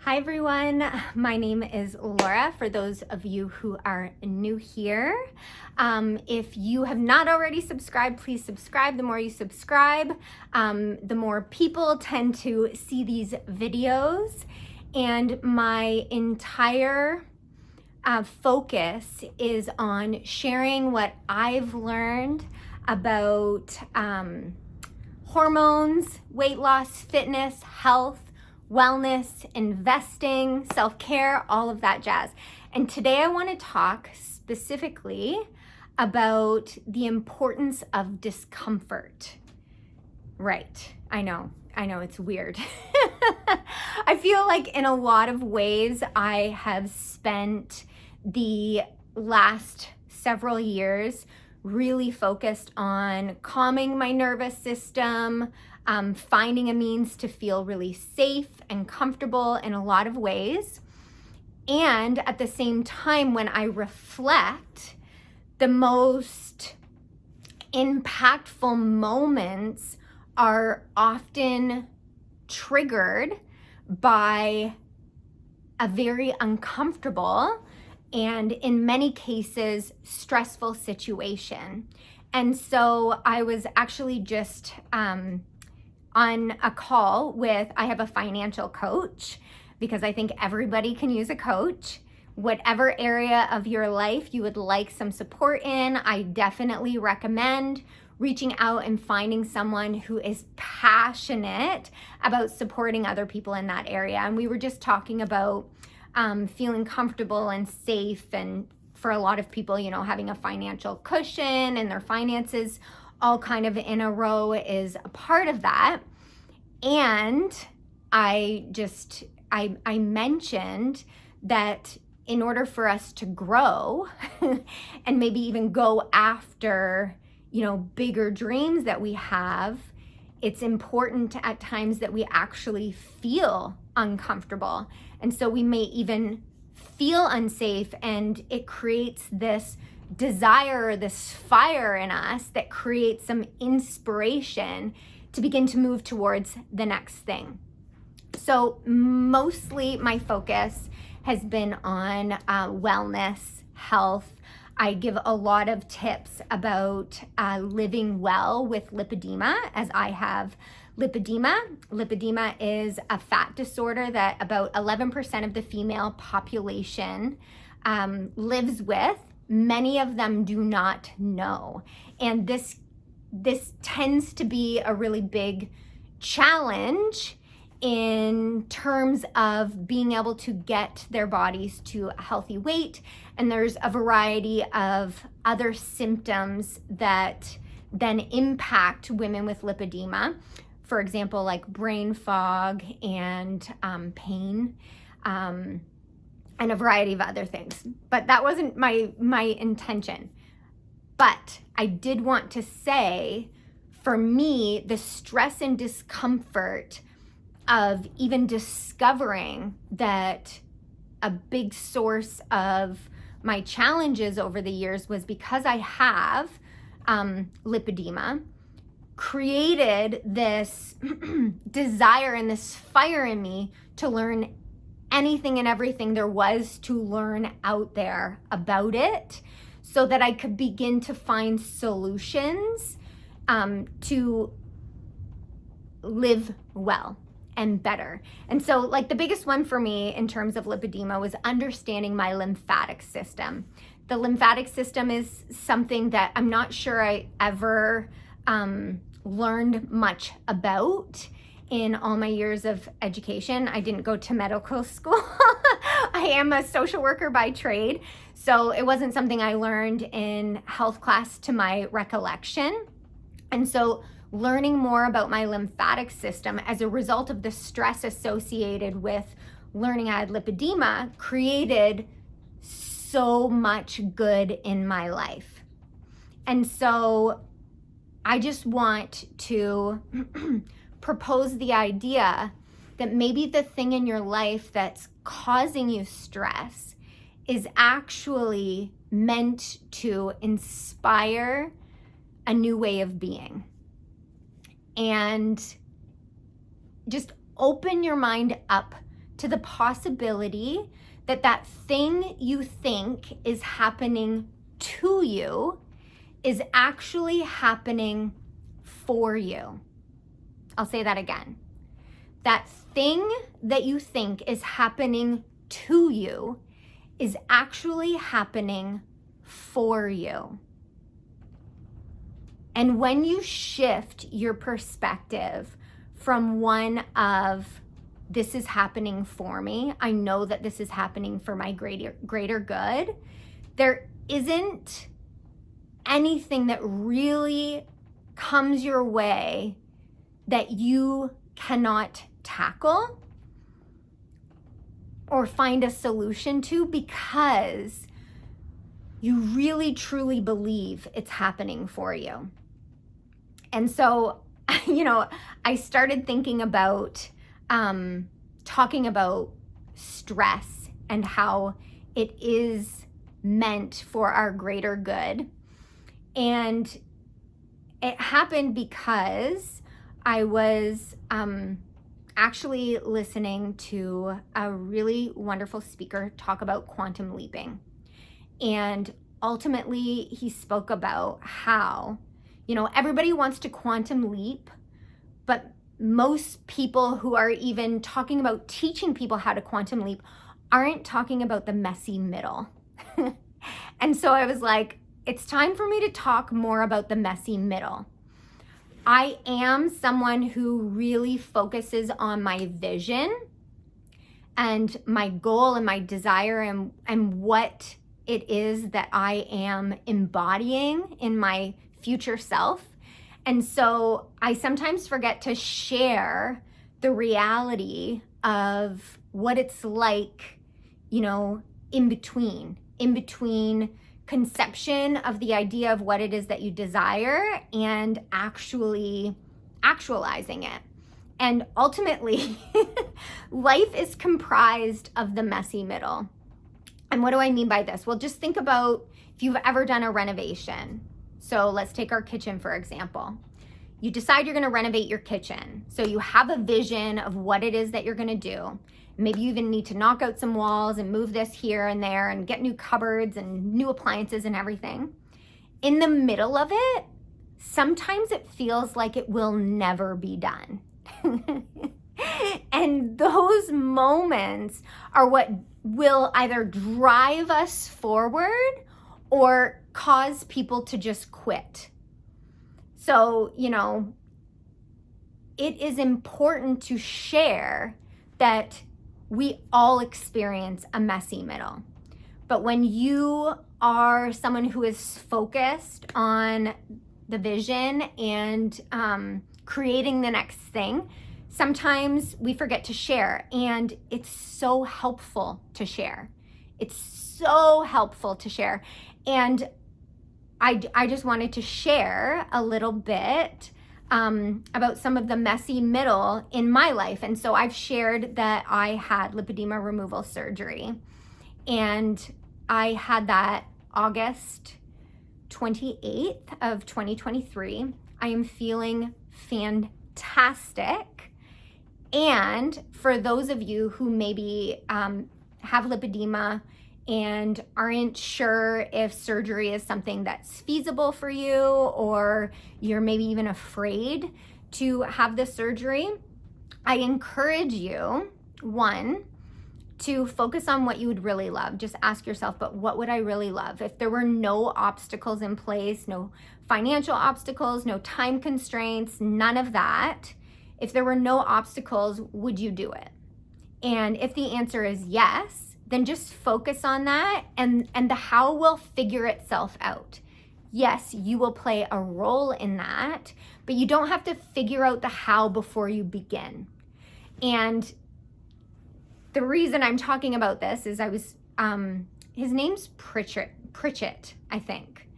Hi everyone, my name is Laura. For those of you who are new here, if you have not already subscribed, please subscribe. The more you subscribe, the more people tend to see these videos. And my entire focus is on sharing what I've learned about hormones, weight loss, fitness, health, wellness, investing, self-care, all of that jazz. And today I want to talk specifically about the importance of discomfort. Right, I know it's weird. I feel like in a lot of ways I have spent the last several years really focused on calming my nervous system, finding a means to feel really safe and comfortable in a lot of ways. And at the same time, when I reflect, the most impactful moments are often triggered by a very uncomfortable and in many cases stressful situation. And so I was actually just on a call with, I have a financial coach because I think everybody can use a coach. Whatever area of your life you would like some support in, I definitely recommend reaching out and finding someone who is passionate about supporting other people in that area. And we were just talking about feeling comfortable and safe, and for a lot of people, having a financial cushion and their finances all kind of in a row is a part of that. And I mentioned that in order for us to grow and maybe even go after, bigger dreams that we have, it's important at times that we actually feel uncomfortable. And so we may even feel unsafe, and it creates this desire, this fire in us that creates some inspiration to begin to move towards the next thing. So mostly my focus has been on wellness, health. I give a lot of tips about living well with lipedema, as I have lipedema. Lipedema is a fat disorder that about 11% of the female population lives with. Many of them do not know. And this tends to be a really big challenge in terms of being able to get their bodies to a healthy weight. And there's a variety of other symptoms that then impact women with lipedema. For example, like brain fog and pain, and a variety of other things. But that wasn't my intention. But I did want to say, for me, the stress and discomfort of even discovering that a big source of my challenges over the years was because I have lipedema, created this desire and this fire in me to learn anything and everything there was to learn out there about it, so that I could begin to find solutions to live well and better. And so the biggest one for me in terms of lipedema was understanding my lymphatic system. The lymphatic system is something that I'm not sure I ever learned much about in all my years of education. I didn't go to medical school. I am a social worker by trade, so it wasn't something I learned in health class to my recollection. And so learning more about my lymphatic system as a result of the stress associated with learning I had lipedema created so much good in my life. And so I just want to propose the idea that maybe the thing in your life that's causing you stress is actually meant to inspire a new way of being. And just open your mind up to the possibility that that thing you think is happening to you is actually happening for you. I'll say that again. That thing that you think is happening to you is actually happening for you. And when you shift your perspective from one of, this is happening for me, I know that this is happening for my greater good, there isn't anything that really comes your way that you cannot tackle or find a solution to, because you really truly believe it's happening for you. And so, I started thinking about talking about stress and how it is meant for our greater good. And it happened because I was actually listening to a really wonderful speaker talk about quantum leaping. And ultimately, he spoke about how, everybody wants to quantum leap, but most people who are even talking about teaching people how to quantum leap aren't talking about the messy middle. And so I was like, it's time for me to talk more about the messy middle. I am someone who really focuses on my vision and my goal and my desire and what it is that I am embodying in my future self. And so I sometimes forget to share the reality of what it's like, in between conception of the idea of what it is that you desire and actually actualizing it. And ultimately, life is comprised of the messy middle. And what do I mean by this? Well, just think about if you've ever done a renovation. So let's take our kitchen, for example. You decide you're going to renovate your kitchen. So you have a vision of what it is that you're going to do. Maybe you even need to knock out some walls and move this here and there and get new cupboards and new appliances and everything. In the middle of it, sometimes it feels like it will never be done. And those moments are what will either drive us forward or cause people to just quit. So, it is important to share that we all experience a messy middle. But when you are someone who is focused on the vision and creating the next thing, sometimes we forget to share. And it's so helpful to share. It's so helpful to share. And I just wanted to share a little bit about some of the messy middle in my life. And so I've shared that I had lipedema removal surgery, and I had that August 28th of 2023. I am feeling fantastic. And for those of you who maybe have lipedema and aren't sure if surgery is something that's feasible for you, or you're maybe even afraid to have the surgery, I encourage you, one, to focus on what you would really love. Just ask yourself, but what would I really love? If there were no obstacles in place, no financial obstacles, no time constraints, none of that, if there were no obstacles, would you do it? And if the answer is yes, then just focus on that, and the how will figure itself out. Yes, you will play a role in that, but you don't have to figure out the how before you begin. And the reason I'm talking about this is his name's Pritchett, I think.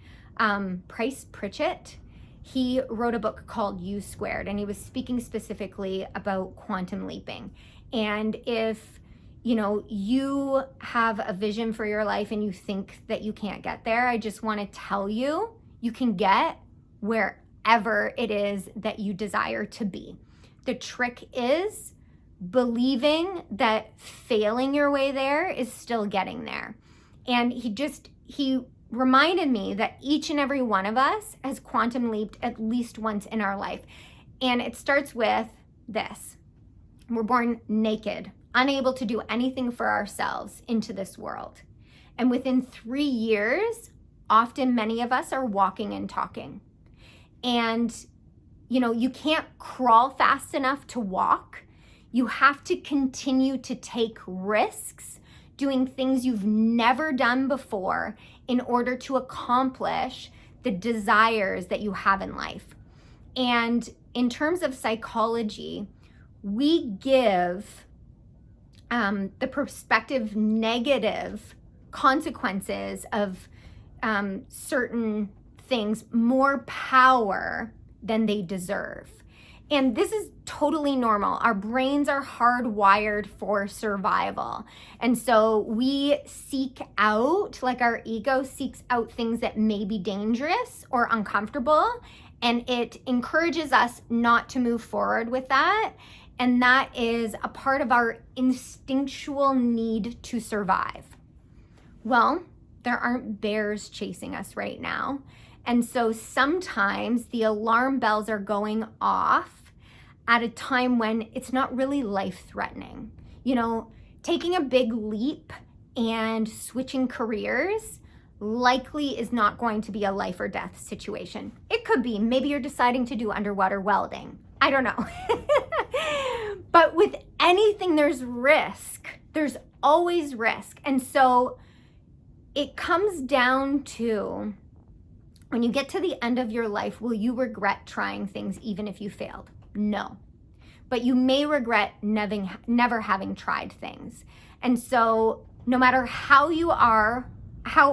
Price Pritchett. He wrote a book called U Squared, and he was speaking specifically about quantum leaping. And if you have a vision for your life and you think that you can't get there, I just want to tell you, you can get wherever it is that you desire to be. The trick is believing that failing your way there is still getting there. And he reminded me that each and every one of us has quantum leaped at least once in our life. And it starts with this. We're born naked, unable to do anything for ourselves into this world. And within 3 years, often many of us are walking and talking. And, you can't crawl fast enough to walk. You have to continue to take risks, doing things you've never done before in order to accomplish the desires that you have in life. And in terms of psychology, we give the prospective negative consequences of certain things more power than they deserve. And this is totally normal. Our brains are hardwired for survival. And so we seek out, like our ego seeks out things that may be dangerous or uncomfortable, and it encourages us not to move forward with that. And that is a part of our instinctual need to survive. Well, there aren't bears chasing us right now. And so sometimes the alarm bells are going off at a time when it's not really life-threatening. Taking a big leap and switching careers likely is not going to be a life or death situation. It could be. Maybe you're deciding to do underwater welding. I don't know. But with anything, there's risk. There's always risk. And so it comes down to, when you get to the end of your life, will you regret trying things even if you failed? No. But you may regret never having tried things. And so no matter how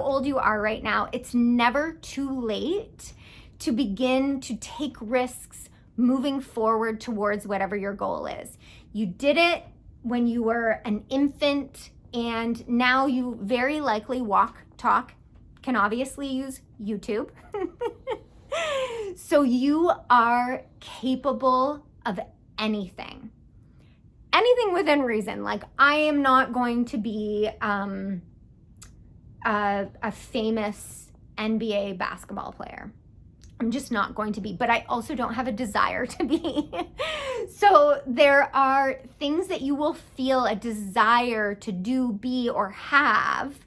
old you are right now, it's never too late to begin to take risks moving forward towards whatever your goal is. You did it when you were an infant, and now you very likely walk, talk, can obviously use YouTube. So you are capable of anything within reason. Like, I am not going to be a famous NBA basketball player. I'm just not going to be, but I also don't have a desire to be. So there are things that you will feel a desire to do, be, or have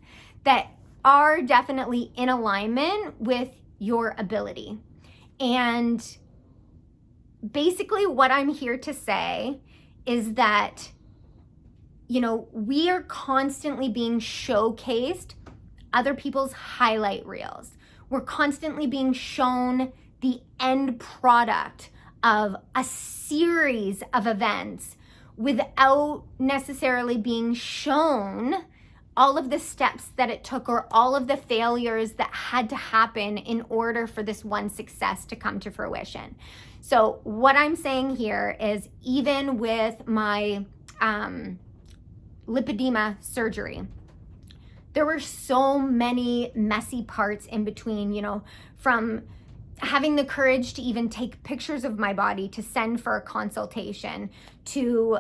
that are definitely in alignment with your ability. And basically what I'm here to say is that, we are constantly being showcased other people's highlight reels. We're constantly being shown the end product of a series of events without necessarily being shown all of the steps that it took or all of the failures that had to happen in order for this one success to come to fruition. So what I'm saying here is, even with my lipedema surgery, there were so many messy parts in between, from having the courage to even take pictures of my body to send for a consultation, to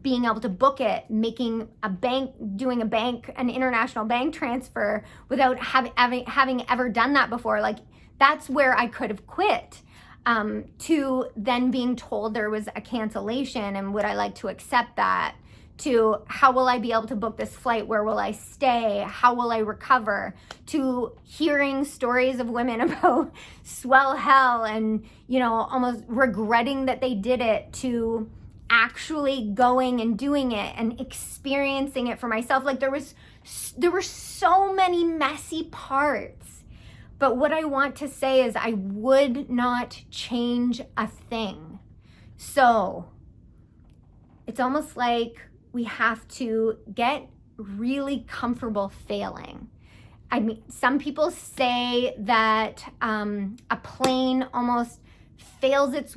being able to book it, doing an international bank transfer without having ever done that before. Like, that's where I could have quit. To then being told there was a cancellation, and would I like to accept that? To how will I be able to book this flight? Where will I stay? How will I recover? To hearing stories of women about swell hell and, almost regretting that they did it, to actually going and doing it and experiencing it for myself. Like, there were so many messy parts. But what I want to say is, I would not change a thing. So it's almost like we have to get really comfortable failing. I mean, some people say that a plane almost fails its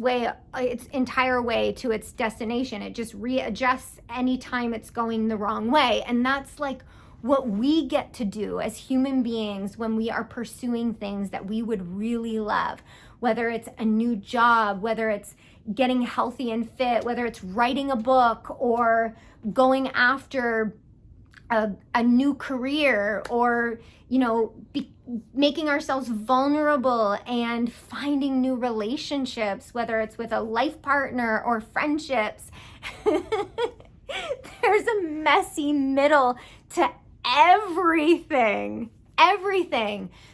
entire way to its destination. It just readjusts anytime it's going the wrong way. And that's like what we get to do as human beings when we are pursuing things that we would really love, whether it's a new job, whether it's getting healthy and fit, whether it's writing a book or going after a new career, or, you know, making ourselves vulnerable and finding new relationships, whether it's with a life partner or friendships. There's a messy middle to everything.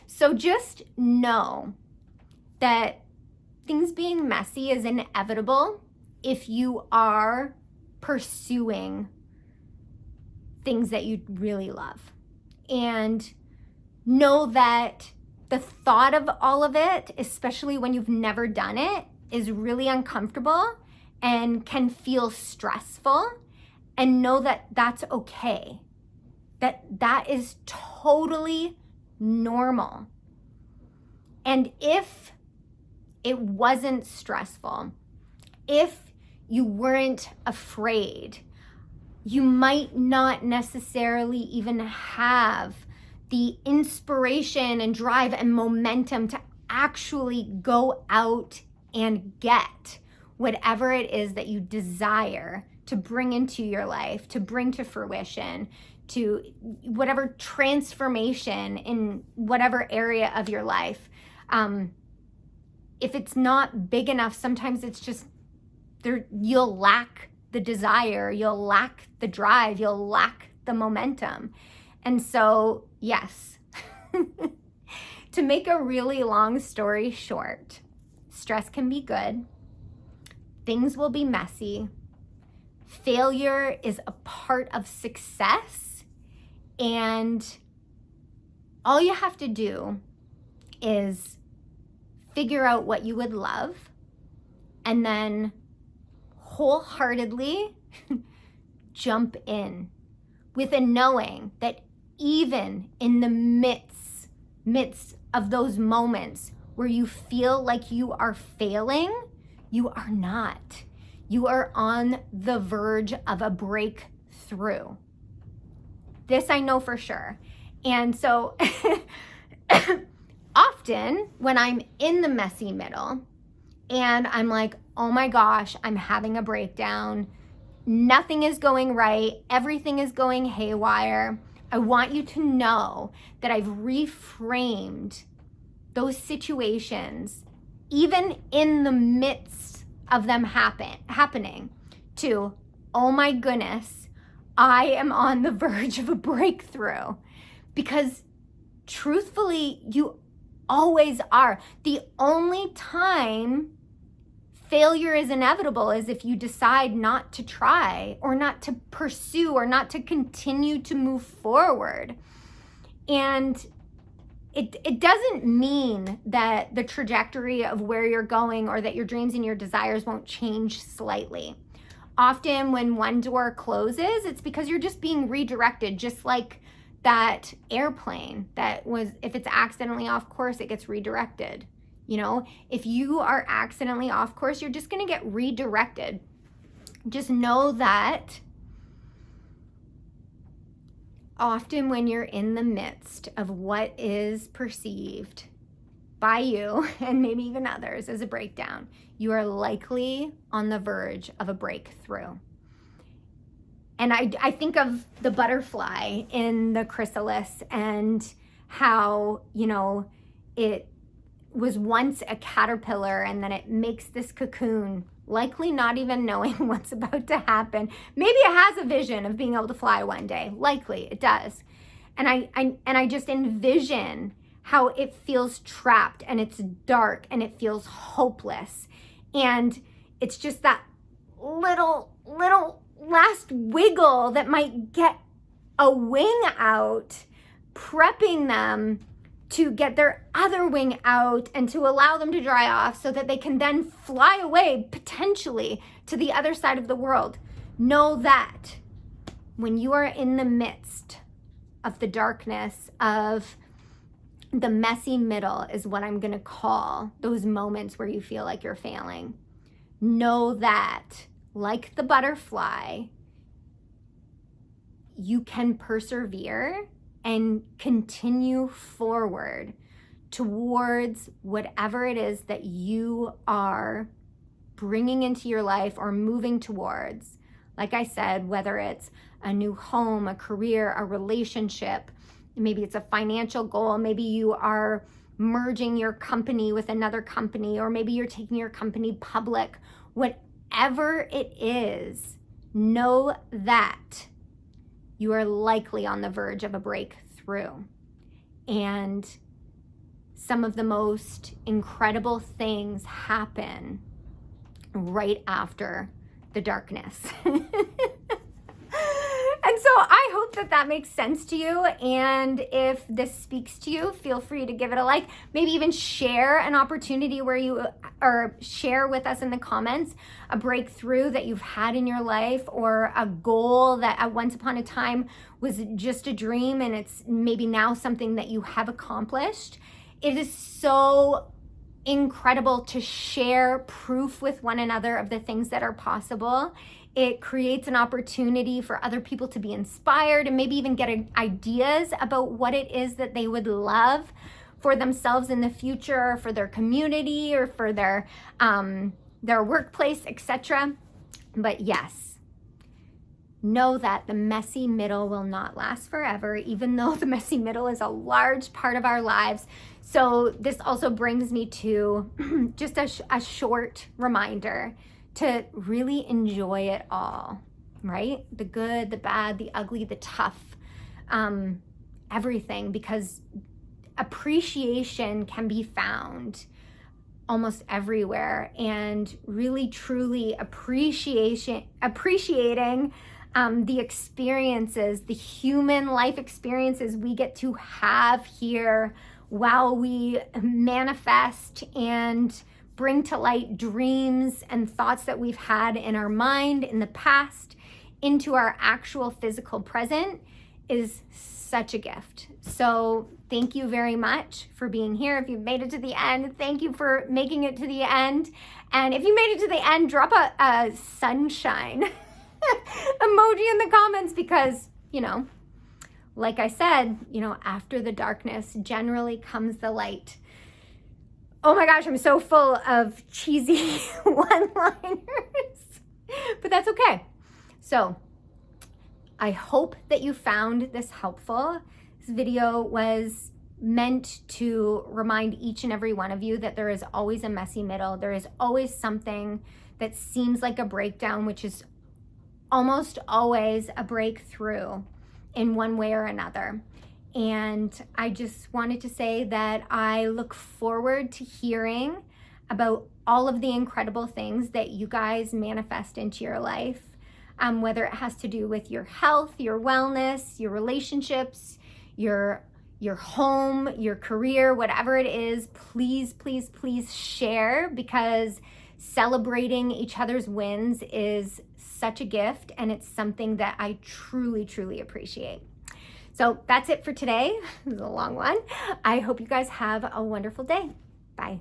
So just know that things being messy is inevitable if you are pursuing things that you really love. And know that the thought of all of it, especially when you've never done it, is really uncomfortable and can feel stressful. And know that that's okay. That is totally normal. And if it wasn't stressful, if you weren't afraid, you might not necessarily even have the inspiration and drive and momentum to actually go out and get whatever it is that you desire to bring into your life, to bring to fruition, to whatever transformation in whatever area of your life. If it's not big enough, sometimes it's just there, you'll lack the desire, you'll lack the drive, you'll lack the momentum. And so, yes, to make a really long story short, stress can be good. Things will be messy. Failure is a part of success. And all you have to do is figure out what you would love and then wholeheartedly jump in with a knowing that even in the midst of those moments where you feel like you are failing, you are not. You are on the verge of a breakthrough. This I know for sure. And so often when I'm in the messy middle and I'm like, oh my gosh, I'm having a breakdown, nothing is going right, everything is going haywire, I want you to know that I've reframed those situations, even in the midst of them happening, to, oh my goodness, I am on the verge of a breakthrough. Because truthfully, you always are. The only time failure is inevitable is if you decide not to try or not to pursue or not to continue to move forward. And it doesn't mean that the trajectory of where you're going or that your dreams and your desires won't change slightly. Often when one door closes, it's because you're just being redirected, just like that airplane that was, if it's accidentally off course, it gets redirected. You know, if you are accidentally off course, you're just going to get redirected. Just know that often when you're in the midst of what is perceived by you and maybe even others as a breakdown, you are likely on the verge of a breakthrough. And I think of the butterfly in the chrysalis and how, you know, it was once a caterpillar and then it makes this cocoon, likely not even knowing what's about to happen. Maybe it has a vision of being able to fly one day. Likely it does. And I just envision how it feels trapped and it's dark and it feels hopeless. And it's just that little last wiggle that might get a wing out, prepping them to get their other wing out and to allow them to dry off so that they can then fly away potentially to the other side of the world. Know that when you are in the midst of the darkness, of the messy middle, is what I'm going to call those moments where you feel like you're failing. Know that, like the butterfly, you can persevere and continue forward towards whatever it is that you are bringing into your life or moving towards. Like I said, whether it's a new home, a career, a relationship, maybe it's a financial goal, maybe you are merging your company with another company, or maybe you're taking your company public. Whatever it is, know that you are likely on the verge of a breakthrough. And some of the most incredible things happen right after the darkness. And so I hope that that makes sense to you. And if this speaks to you, feel free to give it a like, maybe even share an opportunity where you, or share with us in the comments, a breakthrough that you've had in your life, or a goal that at once upon a time was just a dream and it's maybe now something that you have accomplished. It is so incredible to share proof with one another of the things that are possible. It creates an opportunity for other people to be inspired and maybe even get ideas about what it is that they would love for themselves in the future, or for their community, or for their workplace, etc. But yes, know that the messy middle will not last forever, even though the messy middle is a large part of our lives. So this also brings me to just a short reminder to really enjoy it all, right? The good, the bad, the ugly, the tough, everything, because appreciation can be found almost everywhere, and really truly appreciating the experiences, the human life experiences we get to have here while we manifest and bring to light dreams and thoughts that we've had in our mind in the past into our actual physical present, is such a gift. So thank you very much for being here. If you've made it to the end, thank you for making it to the end. And if you made it to the end, drop a sunshine emoji in the comments, because, you know, like I said, you know, after the darkness generally comes the light. Oh my gosh, I'm so full of cheesy one-liners, but that's okay. So I hope that you found this helpful. This video was meant to remind each and every one of you that there is always a messy middle. There is always something that seems like a breakdown, which is almost always a breakthrough in one way or another. And I just wanted to say that I look forward to hearing about all of the incredible things that you guys manifest into your life, whether it has to do with your health, your wellness, your relationships, your home, your career, whatever it is. Please, please, please share, because celebrating each other's wins is such a gift, and it's something that I truly, truly appreciate. So that's it for today. This is a long one. I hope you guys have a wonderful day. Bye.